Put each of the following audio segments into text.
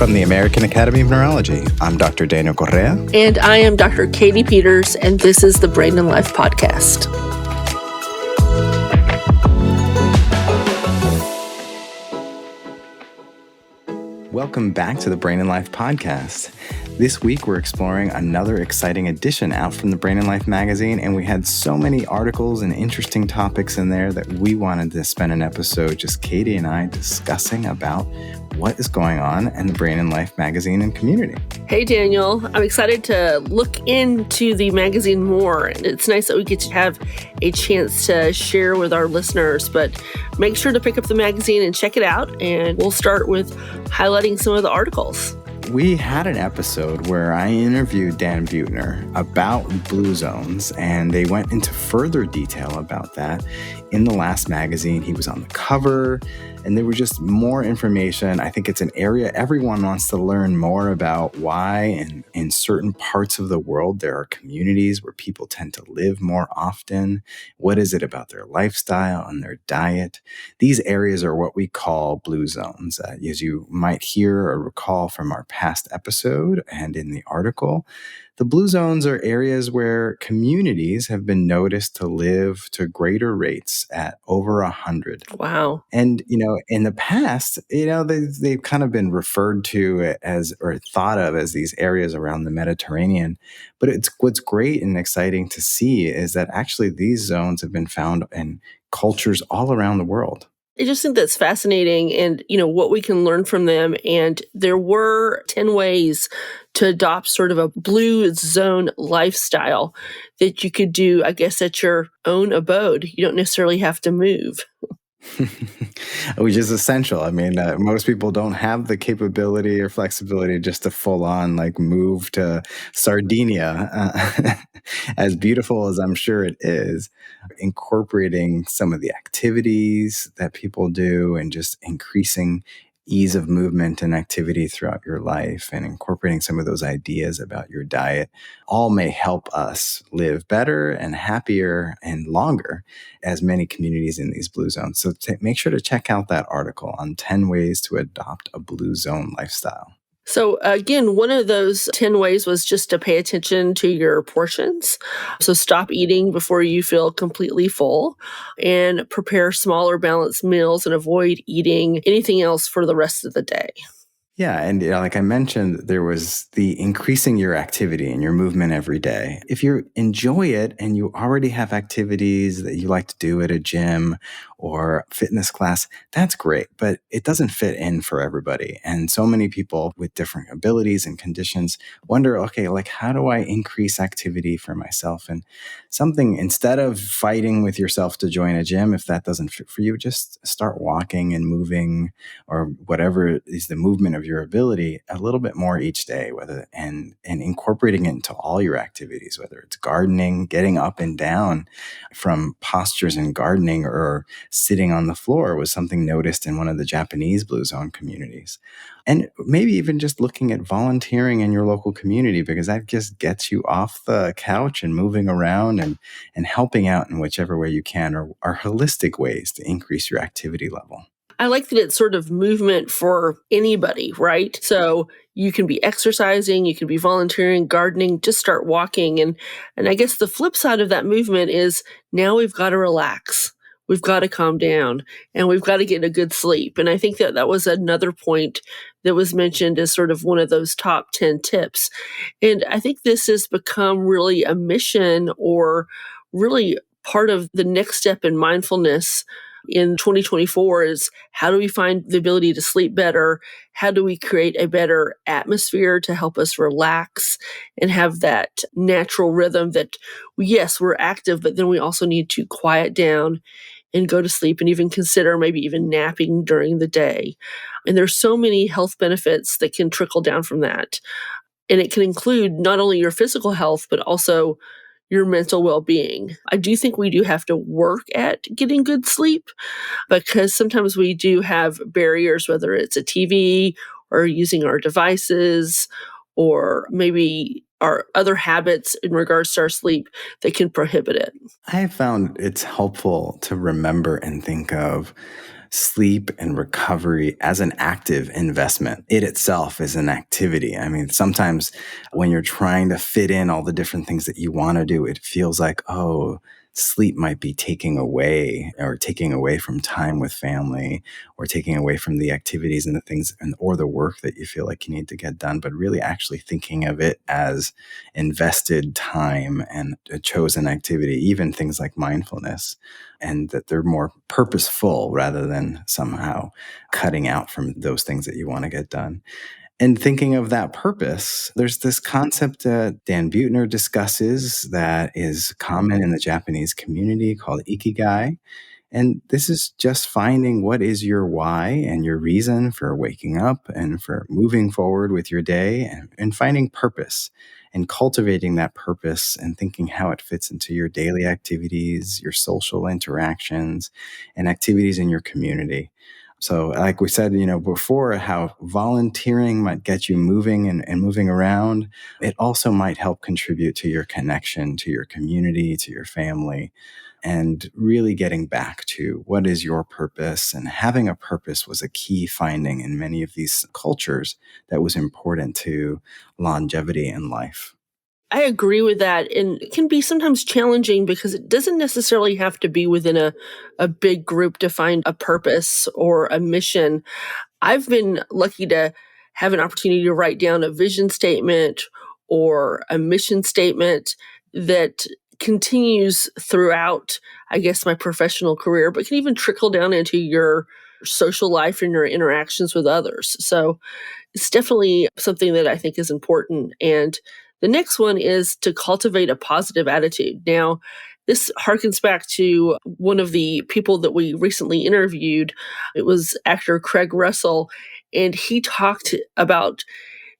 From the American Academy of Neurology, I'm Dr. Daniel Correa. And I am Dr. Katie Peters, and this is the Brain and Life Podcast. Welcome back to the Brain and Life Podcast. This week, we're exploring another exciting edition out from the Brain and Life magazine, and we had so many articles and interesting topics in there that we wanted to spend an episode, just Katie and I, discussing about what is going on in the Brain and Life magazine and community. Hey, Daniel. I'm excited to look into the magazine more, and it's nice that we get to have a chance to share with our listeners, but make sure to pick up the magazine and check it out, and we'll start with highlighting some of the articles. We had an episode where I interviewed Dan Buettner about blue zones, and they went into further detail about that in the last magazine. He was on the cover, and there was just more information. I think it's an area everyone wants to learn more about why in certain parts of the world there are communities where people tend to live more often. What is it about their lifestyle and their diet? These areas are what we call blue zones. As you might hear or recall from our past episode and in the article, the blue zones are areas where communities have been noticed to live to greater rates at over 100. Wow. And, in the past, they've kind of been referred to as or thought of as these areas around the Mediterranean. But what's great and exciting to see is that actually these zones have been found in cultures all around the world. I just think that's fascinating and, what we can learn from them. And there were 10 ways to adopt sort of a blue zone lifestyle that you could do, I guess, at your own abode. You don't necessarily have to move. Which is essential. I mean, most people don't have the capability or flexibility just to full on move to Sardinia, as beautiful as I'm sure it is. Incorporating some of the activities that people do and just increasing ease of movement and activity throughout your life and incorporating some of those ideas about your diet all may help us live better and happier and longer as many communities in these blue zones. So make sure to check out that article on 10 ways to adopt a blue zone lifestyle. So again, one of those 10 ways was just to pay attention to your portions. So stop eating before you feel completely full and prepare smaller balanced meals and avoid eating anything else for the rest of the day. Yeah. And like I mentioned, there was the increasing your activity and your movement every day. If you enjoy it and you already have activities that you like to do at a gym or fitness class, that's great, but it doesn't fit in for everybody. And so many people with different abilities and conditions wonder, okay, how do I increase activity for myself? And something, instead of fighting with yourself to join a gym, if that doesn't fit for you, just start walking and moving or whatever is the movement of your ability a little bit more each day, and incorporating it into all your activities, whether it's gardening, getting up and down from postures in gardening, or sitting on the floor was something noticed in one of the Japanese blue zone communities. And maybe even just looking at volunteering in your local community, because that just gets you off the couch and moving around and helping out in whichever way you can, or are holistic ways to increase your activity level. I like that it's sort of movement for anybody, right? So you can be exercising, you can be volunteering, gardening, just start walking. And I guess the flip side of that movement is now we've got to relax. We've got to calm down and we've got to get a good sleep. And I think that was another point that was mentioned as sort of one of those top 10 tips. And I think this has become really a mission or really part of the next step in mindfulness in 2024 is how do we find the ability to sleep better? How do we create a better atmosphere to help us relax and have that natural rhythm that, yes, we're active, but then we also need to quiet down and go to sleep and even consider maybe even napping during the day. And there's so many health benefits that can trickle down from that. And it can include not only your physical health, but also your mental well-being. I do think we do have to work at getting good sleep because sometimes we do have barriers, whether it's a TV or using our devices or maybe our other habits in regards to our sleep that can prohibit it. I have found it's helpful to remember and think of sleep and recovery as an active investment. It itself is an activity. I mean, sometimes when you're trying to fit in all the different things that you want to do, it feels like, oh, sleep might be taking away from time with family, or taking away from the activities and the things or the work that you feel like you need to get done, but really actually thinking of it as invested time and a chosen activity, even things like mindfulness, and that they're more purposeful rather than somehow cutting out from those things that you want to get done. And thinking of that purpose, there's this concept that Dan Buettner discusses that is common in the Japanese community called ikigai. And this is just finding what is your why and your reason for waking up and for moving forward with your day, and finding purpose and cultivating that purpose and thinking how it fits into your daily activities, your social interactions, and activities in your community. So, like we said, before, how volunteering might get you moving and moving around, it also might help contribute to your connection, to your community, to your family, and really getting back to what is your purpose. And having a purpose was a key finding in many of these cultures that was important to longevity in life. I agree with that. And it can be sometimes challenging because it doesn't necessarily have to be within a big group to find a purpose or a mission. I've been lucky to have an opportunity to write down a vision statement or a mission statement that continues throughout, I guess, my professional career, but can even trickle down into your social life and your interactions with others. So it's definitely something that I think is important. And the next one is to cultivate a positive attitude. Now, this harkens back to one of the people that we recently interviewed. It was actor Craig Russell, and he talked about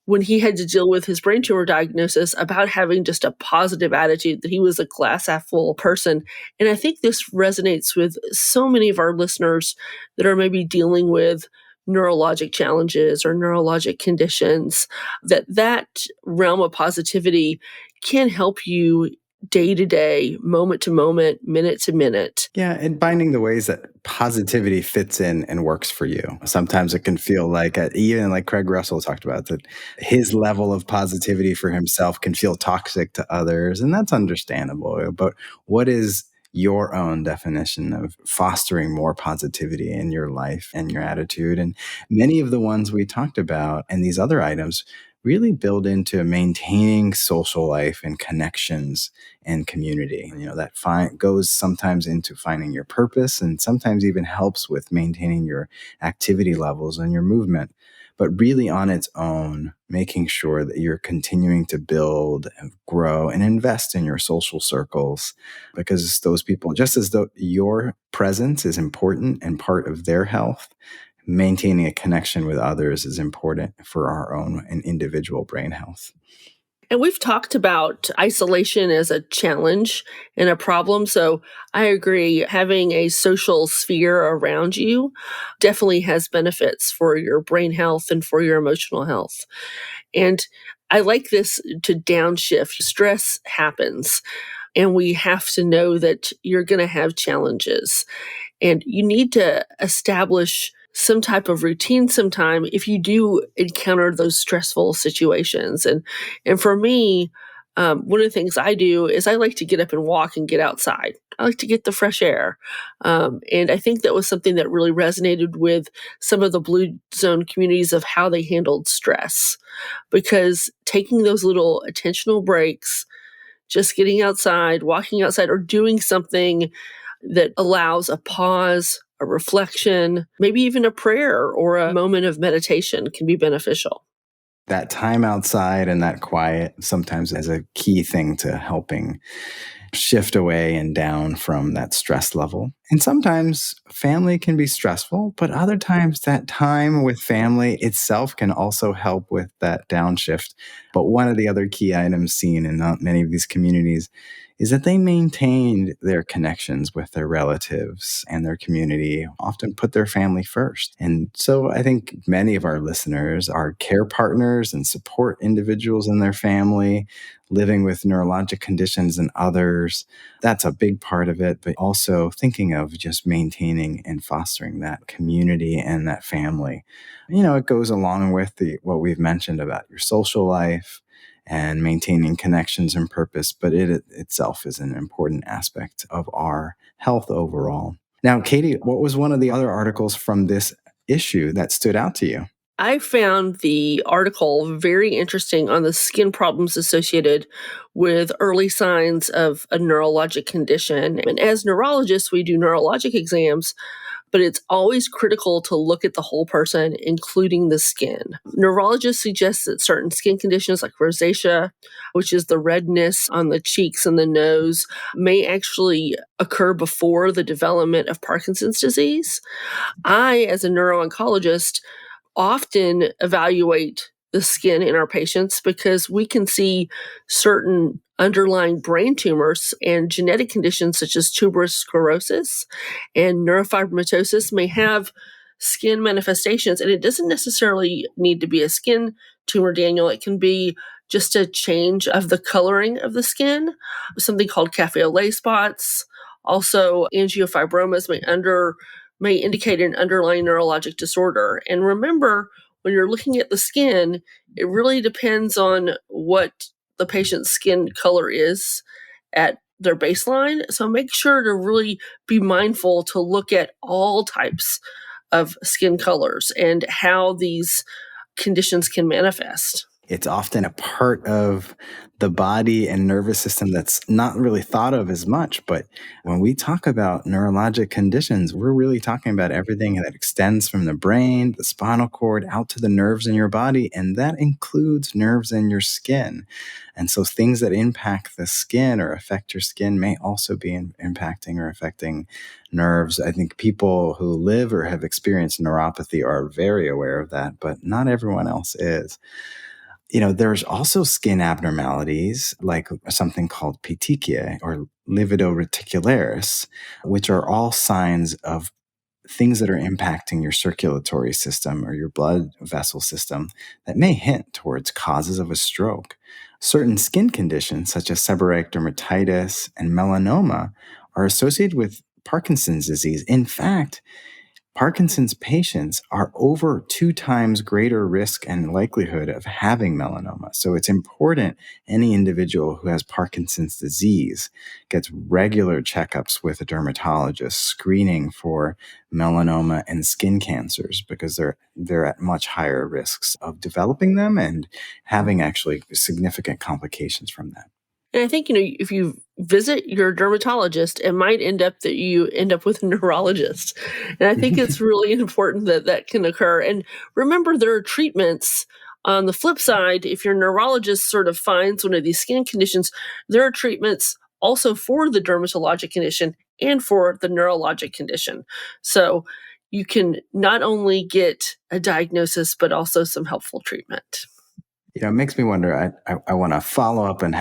when he had to deal with his brain tumor diagnosis about having just a positive attitude, that he was a glass half full person. And I think this resonates with so many of our listeners that are maybe dealing with neurologic challenges or neurologic conditions, that realm of positivity can help you day to day, moment to moment, minute to minute. Yeah, and finding the ways that positivity fits in and works for you. Sometimes it can feel like, even like Craig Russell talked about, that his level of positivity for himself can feel toxic to others, and that's understandable. But what is your own definition of fostering more positivity in your life and your attitude? And many of the ones we talked about and these other items really build into maintaining social life and connections and community. That goes sometimes into finding your purpose, and sometimes even helps with maintaining your activity levels and your movement. But really, on its own, making sure that you're continuing to build and grow and invest in your social circles, because those people, just as though your presence is important and part of their health, maintaining a connection with others is important for our own and individual brain health. And we've talked about isolation as a challenge and a problem. So I agree, having a social sphere around you definitely has benefits for your brain health and for your emotional health. And I like this to downshift. Stress happens, and we have to know that you're going to have challenges. And you need to establish some type of routine sometime if you do encounter those stressful situations. And for me, one of the things I do is I like to get up and walk and get outside. I like to get the fresh air. And I think that was something that really resonated with some of the Blue Zone communities of how they handled stress. Because taking those little attentional breaks, just getting outside, walking outside, or doing something that allows a pause, a reflection, maybe even a prayer or a moment of meditation can be beneficial. That time outside and that quiet sometimes is a key thing to helping shift away and down from that stress level. And sometimes family can be stressful, but other times that time with family itself can also help with that downshift. But one of the other key items seen in many of these communities is that they maintained their connections with their relatives and their community, often put their family first. And so I think many of our listeners are care partners and support individuals in their family living with neurologic conditions and others. That's a big part of it, but also thinking of just maintaining and fostering that community and that family. It goes along with what we've mentioned about your social life and maintaining connections and purpose, but it itself is an important aspect of our health overall. Now, Katie, what was one of the other articles from this issue that stood out to you? I found the article very interesting on the skin problems associated with early signs of a neurologic condition. And as neurologists, we do neurologic exams, but it's always critical to look at the whole person, including the skin. Neurologists suggest that certain skin conditions like rosacea, which is the redness on the cheeks and the nose, may actually occur before the development of Parkinson's disease. I, as a neuro-oncologist, often evaluate the skin in our patients because we can see certain underlying brain tumors and genetic conditions such as tuberous sclerosis and neurofibromatosis may have skin manifestations. And it doesn't necessarily need to be a skin tumor, Daniel. It can be just a change of the coloring of the skin, something called cafe au lait spots. Also, angiofibromas may indicate an underlying neurologic disorder. And remember, when you're looking at the skin, it really depends on what the patient's skin color is at their baseline. So make sure to really be mindful to look at all types of skin colors and how these conditions can manifest. It's often a part of the body and nervous system that's not really thought of as much. But when we talk about neurologic conditions, we're really talking about everything that extends from the brain, the spinal cord, out to the nerves in your body. And that includes nerves in your skin. And so things that impact the skin or affect your skin may also be impacting or affecting nerves. I think people who live or have experienced neuropathy are very aware of that, but not everyone else is. There's also skin abnormalities like something called petechiae or livedo reticularis, which are all signs of things that are impacting your circulatory system or your blood vessel system that may hint towards causes of a stroke. Certain skin conditions, such as seborrheic dermatitis and melanoma, are associated with Parkinson's disease. In fact, Parkinson's patients are over 2 times greater risk and likelihood of having melanoma. So it's important any individual who has Parkinson's disease gets regular checkups with a dermatologist, screening for melanoma and skin cancers because they're at much higher risks of developing them and having actually significant complications from that. And I think, if you visit your dermatologist, it might end up that you end up with a neurologist. And I think it's really important that that can occur. And remember, there are treatments. On the flip side, if your neurologist sort of finds one of these skin conditions, there are treatments also for the dermatologic condition and for the neurologic condition. So you can not only get a diagnosis, but also some helpful treatment. It makes me wonder. I want to follow up and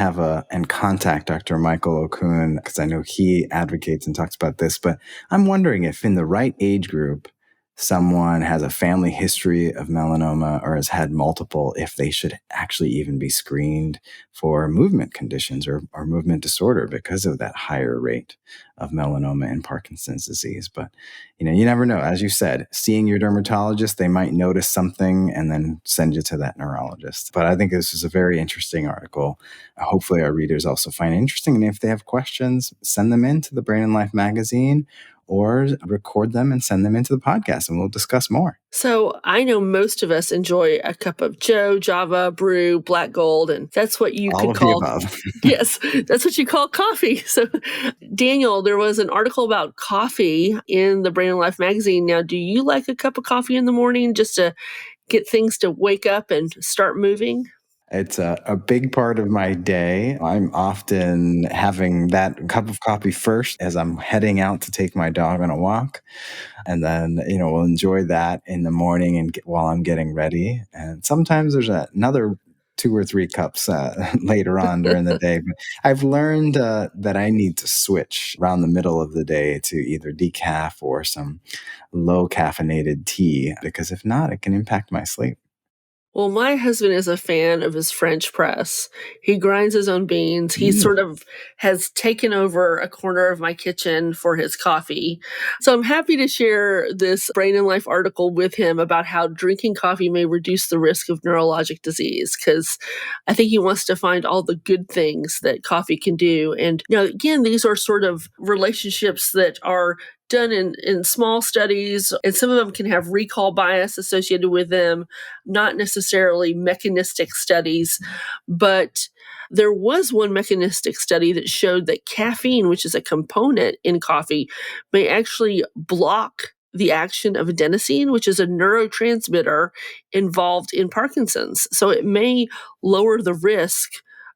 and contact Dr. Michael Okun because I know he advocates and talks about this. But I'm wondering if in the right age group, someone has a family history of melanoma or has had multiple, if they should actually even be screened for movement conditions or movement disorder because of that higher rate of melanoma and Parkinson's disease. But, you never know. As you said, seeing your dermatologist, they might notice something and then send you to that neurologist. But I think this is a very interesting article. Hopefully our readers also find it interesting. And if they have questions, send them in to the Brain and Life magazine or record them and send them into the podcast and we'll discuss more. So I know most of us enjoy a cup of Joe, Java, Brew, Black Gold, and that's what you All could of call, the above. yes, that's what you call coffee. So Daniel, there was an article about coffee in the Brain and Life magazine. Now, do you like a cup of coffee in the morning just to get things to wake up and start moving? It's a big part of my day. I'm often having that cup of coffee first as I'm heading out to take my dog on a walk. And then, we'll enjoy that in the morning and while I'm getting ready. And sometimes there's another 2 or 3 cups later on during the day. But I've learned that I need to switch around the middle of the day to either decaf or some low caffeinated tea, because if not, it can impact my sleep. Well, my husband is a fan of his French press. He grinds his own beans. He Mm. sort of has taken over a corner of my kitchen for his coffee. So I'm happy to share this Brain and Life article with him about how drinking coffee may reduce the risk of neurologic disease, because I think he wants to find all the good things that coffee can do. And, again, these are sort of relationships that are done in small studies, and some of them can have recall bias associated with them, not necessarily mechanistic studies, but there was one mechanistic study that showed that caffeine, which is a component in coffee, may actually block the action of adenosine, which is a neurotransmitter involved in Parkinson's. So it may lower the risk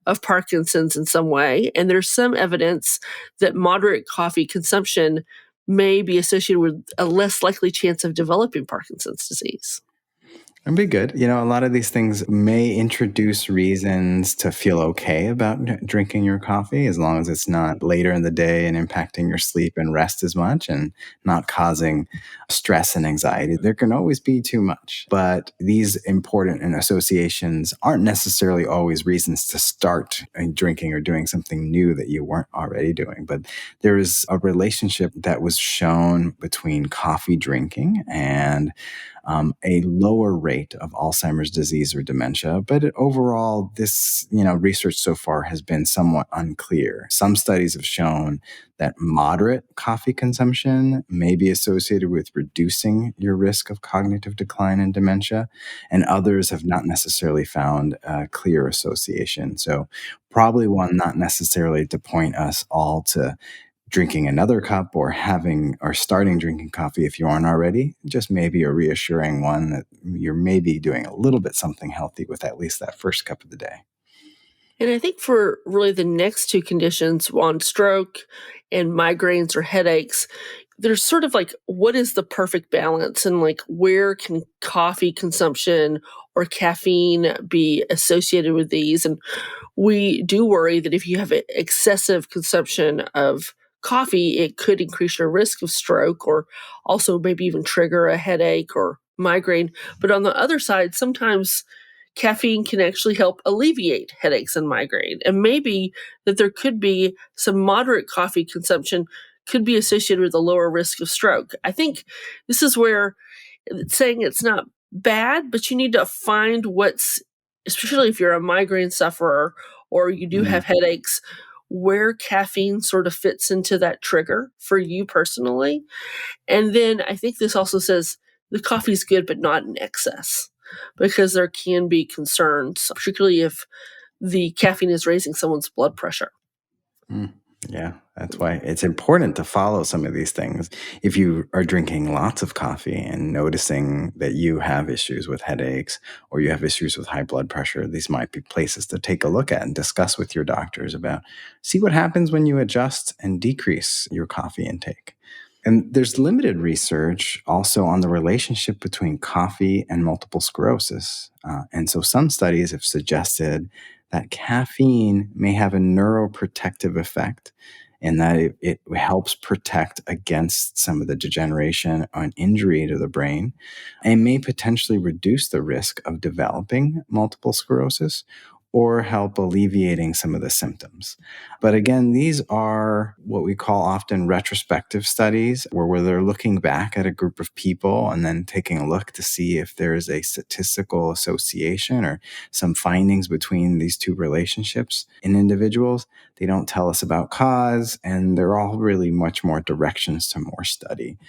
of Parkinson's in some way. And there's some evidence that moderate coffee consumption may be associated with a less likely chance of developing Parkinson's disease. That'd be good. A lot of these things may introduce reasons to feel okay about drinking your coffee as long as it's not later in the day and impacting your sleep and rest as much and not causing stress and anxiety. There can always be too much, but these important and associations aren't necessarily always reasons to start drinking or doing something new that you weren't already doing. But there is a relationship that was shown between coffee drinking and a lower rate of Alzheimer's disease or dementia. But overall, this research so far has been somewhat unclear. Some studies have shown that moderate coffee consumption may be associated with reducing your risk of cognitive decline and dementia, and others have not necessarily found a clear association. So probably one not necessarily to point us all to drinking another cup or having or starting drinking coffee if you aren't already, just maybe a reassuring one that you're maybe doing a little bit something healthy with at least that first cup of the day. And I think for really the next two conditions, on stroke and migraines or headaches, there's sort of like, what is the perfect balance? And like, where can coffee consumption or caffeine be associated with these? And we do worry that if you have excessive consumption of coffee, it could increase your risk of stroke or also maybe even trigger a headache or migraine. But on the other side, sometimes caffeine can actually help alleviate headaches and migraine. And maybe that there could be some moderate coffee consumption could be associated with a lower risk of stroke. I think this is where it's saying it's not bad, but you need to find what's, especially if you're a migraine sufferer or you do have headaches, where caffeine sort of fits into that trigger for you personally. And then I think this also says the coffee's good, but not in excess, because there can be concerns, particularly if the caffeine is raising someone's blood pressure. Mm. Yeah, that's why it's important to follow some of these things. If you are drinking lots of coffee and noticing that you have issues with headaches or you have issues with high blood pressure, these might be places to take a look at and discuss with your doctors about, see what happens when you adjust and decrease your coffee intake. And there's limited research also on the relationship between coffee and multiple sclerosis. And so some studies have suggested that caffeine may have a neuroprotective effect and that it helps protect against some of the degeneration and injury to the brain and may potentially reduce the risk of developing multiple sclerosis or help alleviating some of the symptoms. But again, these are what we call often retrospective studies, where they're looking back at a group of people and then taking a look to see if there is a statistical association or some findings between these two relationships in individuals. They don't tell us about cause, and they're all really much more directions to more study.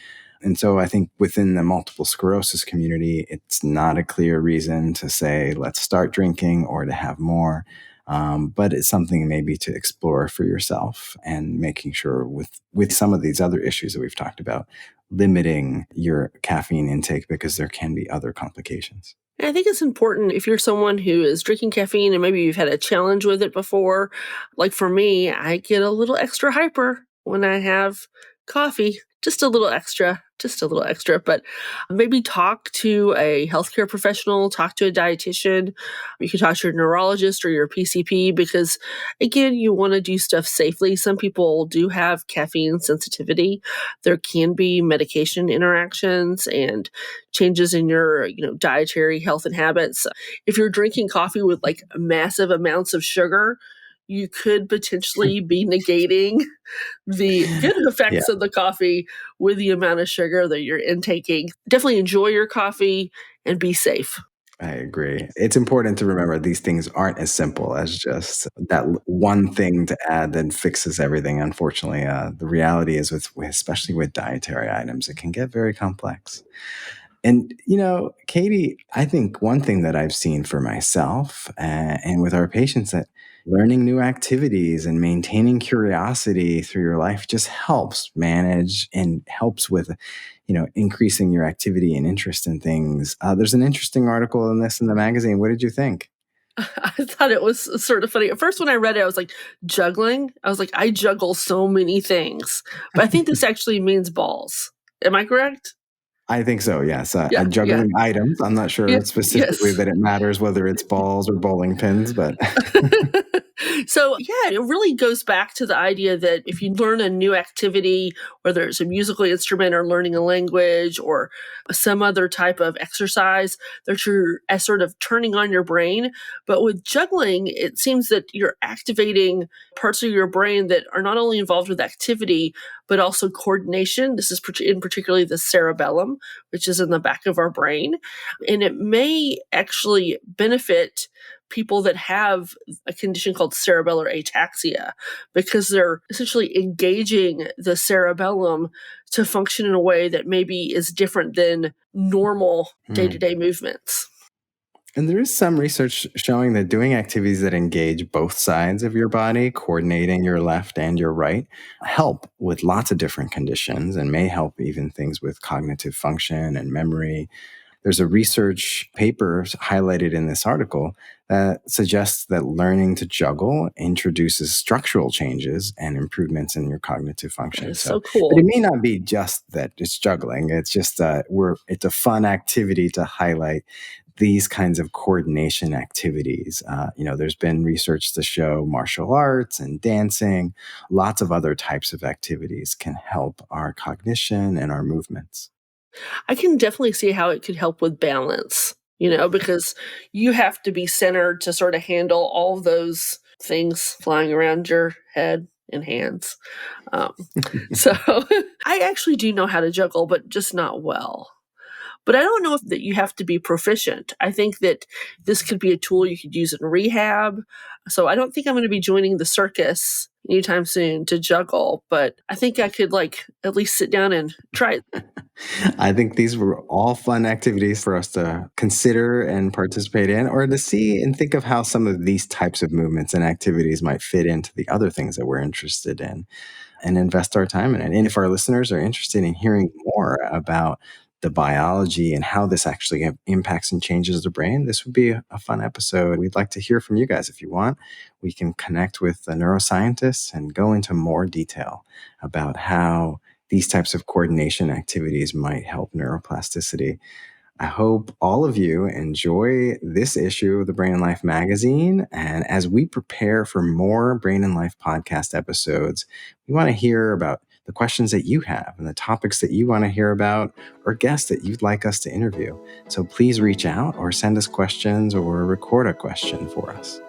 And so I think within the multiple sclerosis community, it's not a clear reason to say, let's start drinking or to have more. But it's something maybe to explore for yourself and making sure with some of these other issues that we've talked about, limiting your caffeine intake because there can be other complications. And I think it's important if you're someone who is drinking caffeine and maybe you've had a challenge with it before. Like for me, I get a little extra hyper when I have coffee. just a little extra, but maybe talk to a healthcare professional, talk to a dietitian. You can talk to your neurologist or your PCP because, again, you want to do stuff safely. Some people do have caffeine sensitivity. There can be medication interactions and changes in your, dietary health and habits. If you're drinking coffee with like massive amounts of sugar, you could potentially be negating the good effects of the coffee with the amount of sugar that you're intaking. Definitely enjoy your coffee and be safe. I agree. It's important to remember these things aren't as simple as just that one thing to add that fixes everything. Unfortunately, the reality is especially with dietary items, it can get very complex. And, Katie, I think one thing that I've seen for myself and with our patients that learning new activities and maintaining curiosity through your life just helps manage and helps with, increasing your activity and interest in things. There's an interesting article in the magazine. What did you think? I thought it was sort of funny. At first, when I read it, I was like, juggling? I was like, I juggle so many things. But I think this actually means balls. Am I correct? I think so, yes. Yeah, Juggling items. I'm not sure specifically that it matters whether it's balls or bowling pins, but So, it really goes back to the idea that if you learn a new activity, whether it's a musical instrument or learning a language or some other type of exercise, that you're sort of turning on your brain. But with juggling, it seems that you're activating parts of your brain that are not only involved with activity, but also coordination. This is in particularly the cerebellum, which is in the back of our brain. And it may actually benefit people that have a condition called cerebellar ataxia because they're essentially engaging the cerebellum to function in a way that maybe is different than normal day-to-day movements. And there is some research showing that doing activities that engage both sides of your body, coordinating your left and your right, help with lots of different conditions and may help even things with cognitive function and memory. There's a research paper highlighted in this article that suggests that learning to juggle introduces structural changes and improvements in your cognitive function. That is so cool. But it may not be just that it's juggling. It's just it's a fun activity to highlight these kinds of coordination activities. There's been research to show martial arts and dancing, lots of other types of activities can help our cognition and our movements. I can definitely see how it could help with balance, because you have to be centered to sort of handle all of those things flying around your head and hands. So I actually do know how to juggle, but just not well. But I don't know if that you have to be proficient. I think that this could be a tool you could use in rehab. So I don't think I'm going to be joining the circus anytime soon to juggle, but I think I could at least sit down and try it. I think these were all fun activities for us to consider and participate in, or to see and think of how some of these types of movements and activities might fit into the other things that we're interested in and invest our time in it. And if our listeners are interested in hearing more about the biology and how this actually impacts and changes the brain, this would be a fun episode. We'd like to hear from you guys if you want. We can connect with the neuroscientists and go into more detail about how these types of coordination activities might help neuroplasticity. I hope all of you enjoy this issue of the Brain and Life magazine. And as we prepare for more Brain and Life podcast episodes, we want to hear about the questions that you have and the topics that you want to hear about or guests that you'd like us to interview. So please reach out or send us questions or record a question for us.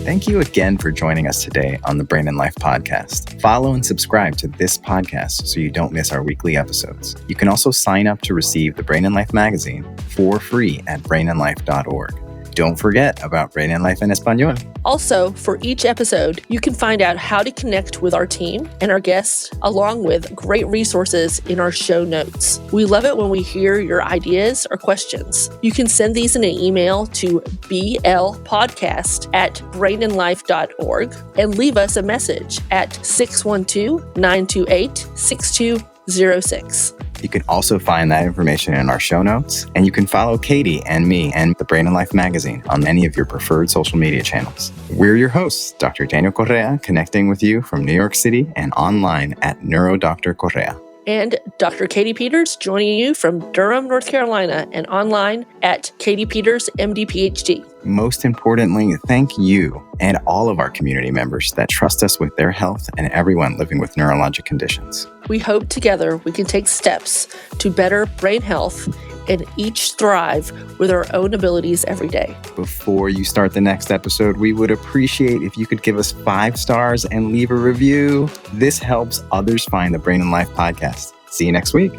Thank you again for joining us today on the Brain and Life podcast. Follow and subscribe to this podcast so you don't miss our weekly episodes. You can also sign up to receive the Brain and Life magazine for free at brainandlife.org. Don't forget about Brain and Life en Español. Also, for each episode, you can find out how to connect with our team and our guests, along with great resources in our show notes. We love it when we hear your ideas or questions. You can send these in an email to blpodcast@brainandlife.org and leave us a message at 612-928-6206. You can also find that information in our show notes, and you can follow Katie and me and the Brain and Life magazine on any of your preferred social media channels. We're your hosts, Dr. Daniel Correa, connecting with you from New York City and online at NeuroDr Correa. And Dr. Katie Peters joining you from Durham, North Carolina, and online at Katie Peters, MD, PhD. Most importantly, thank you and all of our community members that trust us with their health and everyone living with neurologic conditions. We hope together we can take steps to better brain health and each thrive with our own abilities every day. Before you start the next episode, we would appreciate if you could give us 5 stars and leave a review. This helps others find the Brain and Life podcast. See you next week.